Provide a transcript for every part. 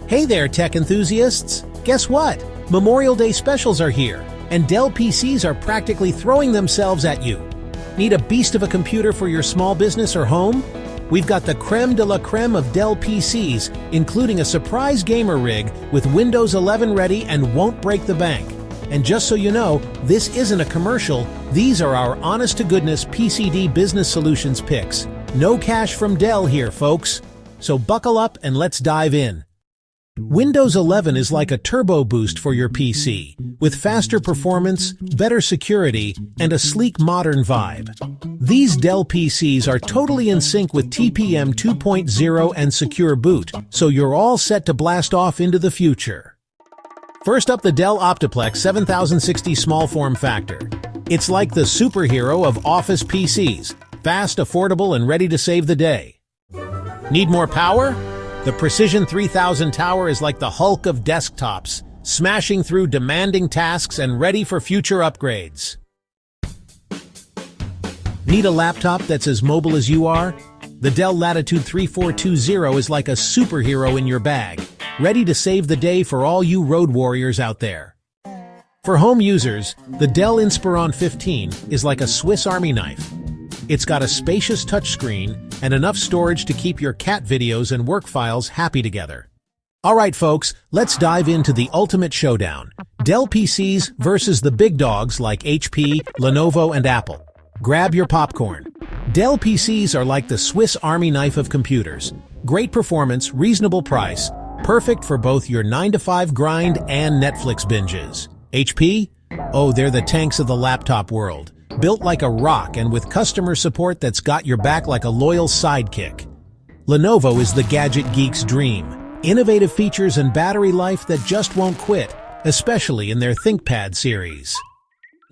Hey there, tech enthusiasts! Guess what? Memorial Day specials are here, and Dell PCs are practically throwing themselves at you. Need a beast of a computer for your small business or home? We've got the creme de la creme of Dell PCs, including a surprise gamer rig with Windows 11 ready and won't break the bank. And just so you know, this isn't a commercial, these are our honest-to-goodness PCD business solutions picks. No cash from Dell here, folks. So buckle up and let's dive in. Windows 11 is like a turbo boost for your PC, with faster performance, better security, and a sleek modern vibe. These Dell PCs are totally in sync with TPM 2.0 and Secure Boot, so you're all set to blast off into the future. First up, the Dell OptiPlex 7060 small form factor. It's like the superhero of office PCs, fast, affordable, and ready to save the day. Need more power? The Precision 3000 Tower is like the Hulk of desktops, smashing through demanding tasks and ready for future upgrades. Need a laptop that's as mobile as you are? The Dell Latitude 3420 is like a superhero in your bag, ready to save the day for all you road warriors out there. For home users, the Dell Inspiron 15 is like a Swiss Army knife. It's got a spacious touchscreen and enough storage to keep your cat videos and work files happy together. Alright folks, let's dive into the ultimate showdown. Dell PCs versus the big dogs like HP, Lenovo, and Apple. Grab your popcorn. Dell PCs are like the Swiss Army knife of computers. Great performance, reasonable price, perfect for both your 9-to-5 grind and Netflix binges. HP? Oh, they're the tanks of the laptop world. Built like a rock and with customer support that's got your back like a loyal sidekick. Lenovo is the gadget geek's dream. Innovative features and battery life that just won't quit, especially in their ThinkPad series.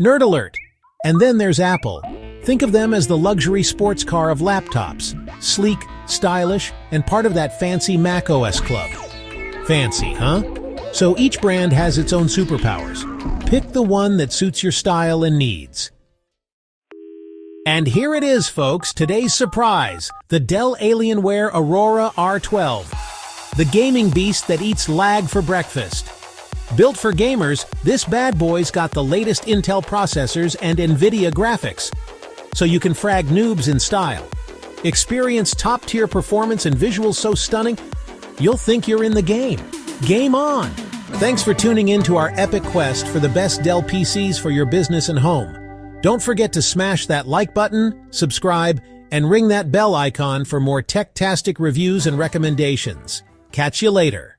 Nerd alert! And then there's Apple. Think of them as the luxury sports car of laptops. Sleek, stylish, and part of that fancy macOS club. Fancy, huh? So each brand has its own superpowers. Pick the one that suits your style and needs. And here it is, folks, today's surprise, the Dell Alienware Aurora R12, the gaming beast that eats lag for breakfast. Built for gamers, this bad boy's got the latest Intel processors and NVIDIA graphics, so you can frag noobs in style. Experience top-tier performance and visuals so stunning, you'll think you're in the game. Game on! Thanks for tuning in to our epic quest for the best Dell PCs for your business and home. Don't forget to smash that like button, subscribe, and ring that bell icon for more tech-tastic reviews and recommendations. Catch you later.